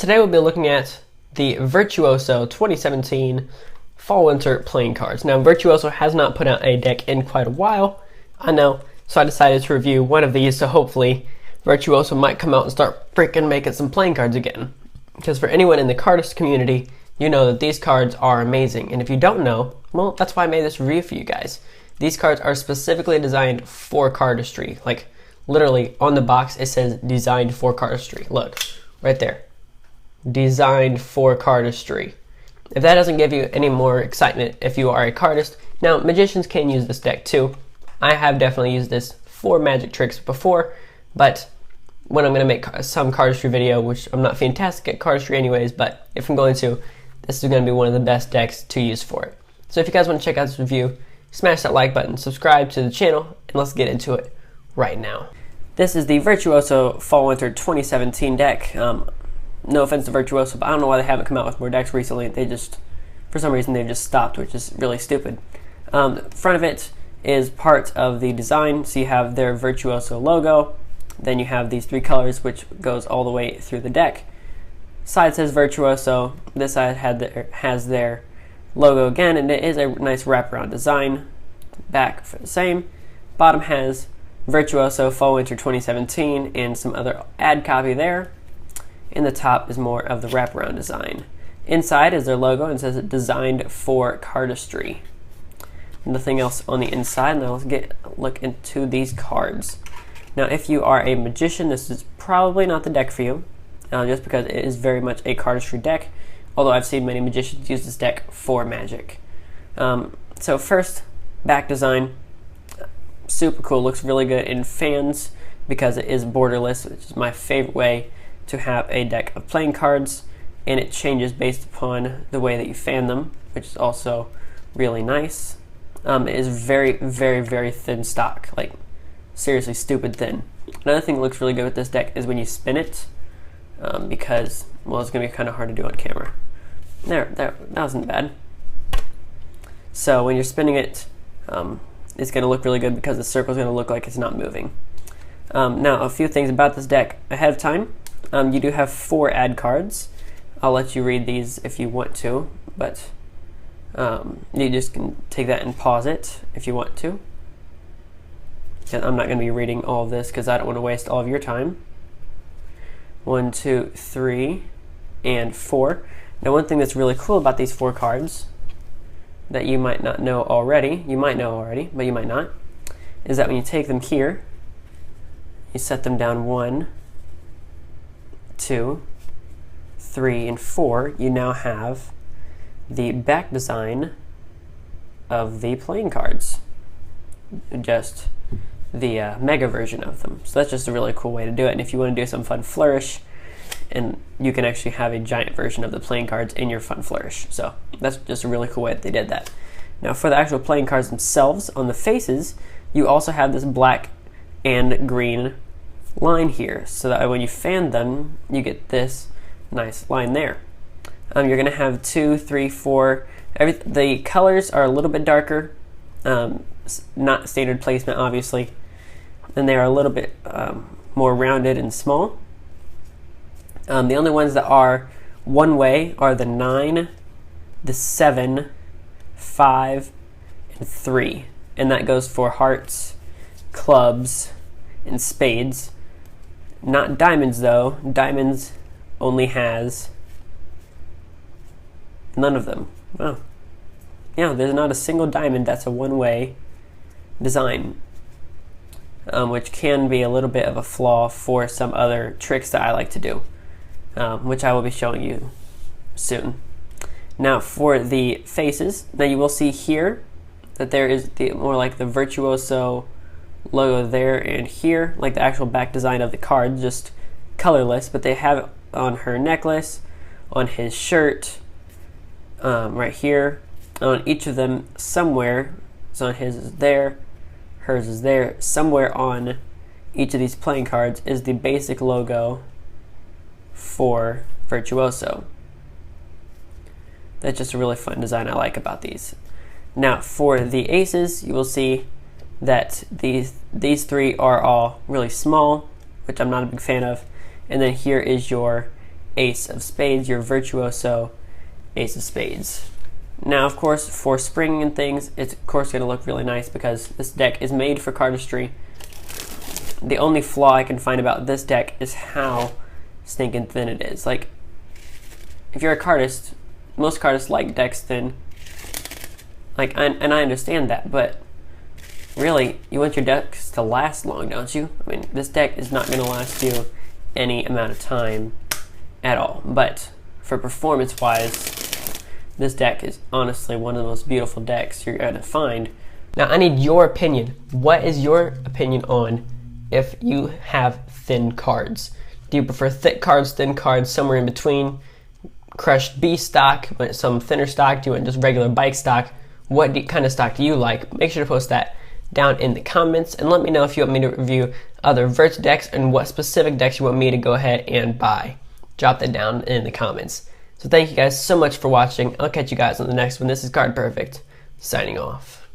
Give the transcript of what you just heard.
Today we'll be looking at the Virtuoso 2017 Fall Winter playing cards. Now Virtuoso has not put out a deck in quite a while, I know, so I decided to review one of these, so hopefully Virtuoso might come out and start freaking making some playing cards again. Because for anyone in the cardist community, you know that these cards are amazing, and if you don't know, well, that's why I made this review for you guys. These cards are specifically designed for cardistry. Like, literally, on the box it says designed for cardistry. Look, right there. Designed for cardistry. If that doesn't give you any more excitement if you are a cardist, now magicians can use this deck too. I have definitely used this for magic tricks before, but when I'm going to make some cardistry video, which I'm not fantastic at cardistry anyways, but if I'm going to, this is going to be one of the best decks to use for it. So if you guys want to check out this review, smash that like button, subscribe to the channel, and let's get into it right now. This is the Virtuoso Fall Winter 2017 deck. No offense to Virtuoso, but I don't know why they haven't come out with more decks recently. They just, for some reason, they've just stopped, which is really stupid. Front of it is part of the design, so you have their Virtuoso logo, then you have these three colors, which goes all the way through the deck. Side says Virtuoso, this side has their logo again, and it is a nice wraparound design. Back for the same. Bottom has Virtuoso Fall Winter 2017 and some other ad copy there. And the top is more of the wraparound design. Inside is their logo and says it designed for cardistry. Nothing else on the inside. Now let's look into these cards. Now if you are a magician, this is probably not the deck for you, just because it is very much a cardistry deck, although I've seen many magicians use this deck for magic. So first, back design, super cool, looks really good in fans because it is borderless, which is my favorite way to have a deck of playing cards, and it changes based upon the way that you fan them, which is also really nice. It is very, very, very thin stock, like seriously stupid thin. Another thing that looks really good with this deck is when you spin it, because, well, it's going to be kind of hard to do on camera. That wasn't bad. So when you're spinning it, it's going to look really good because the circle is going to look like it's not moving. Now, a few things about this deck ahead of time. You do have 4 ad cards. I'll let you read these if you want to, but you just can take that and pause it if you want to. And I'm not going to be reading all of this because I don't want to waste all of your time. 1, 2, 3, and 4. Now, one thing that's really cool about these 4 cards that you might not know already, you might know already, but you might not, is that when you take them here, you set them down 1, 2, 3, and 4, you now have the back design of the playing cards, just the mega version of them. So that's just a really cool way to do it. And if you want to do some fun flourish, and you can actually have a giant version of the playing cards in your fun flourish. So that's just a really cool way that they did that. Now for the actual playing cards themselves, on the faces, you also have this black and green line here, so that when you fan them, you get this nice line there. You're going to have 2, 3, 4. The colors are a little bit darker, not standard placement, obviously, and they are a little bit more rounded and small. The only ones that are one way are the 9, the 7, 5, and 3, and that goes for hearts, clubs, and spades. Not diamonds though. Diamonds only has none of them. Wow. Yeah, there's not a single diamond that's a one-way design, which can be a little bit of a flaw for some other tricks that I like to do, which I will be showing you soon. Now for the faces, now you will see here that there is more like the Virtuoso logo there and here, like the actual back design of the card, just colorless, but they have it on her necklace, on his shirt, right here, on each of them somewhere. So on his is there, hers is there, somewhere on each of these playing cards is the basic logo for Virtuoso. That's just a really fun design I like about these. Now for the aces, you will see that these 3 are all really small, which I'm not a big fan of, and then here is your ace of spades, your Virtuoso ace of spades. Now, of course, for springing and things, it's of course going to look really nice because this deck is made for cardistry. The only flaw I can find about this deck is how stinking thin it is. Like, if you're a cardist, most cardists like decks thin. Like, and I understand that, but really, you want your decks to last long, don't you? I mean, this deck is not going to last you any amount of time at all. But for performance-wise, this deck is honestly one of the most beautiful decks you're going to find. Now, I need your opinion. What is your opinion on if you have thin cards? Do you prefer thick cards, thin cards, somewhere in between? Crushed B stock, but some thinner stock? Do you want just regular bike stock? What kind of stock do you like? Make sure to post that down in the comments, and let me know if you want me to review other Vert decks and what specific decks you want me to go ahead and buy. Drop that down in the comments. So thank you guys so much for watching. I'll catch you guys on the next one. This is Card Perfect, signing off.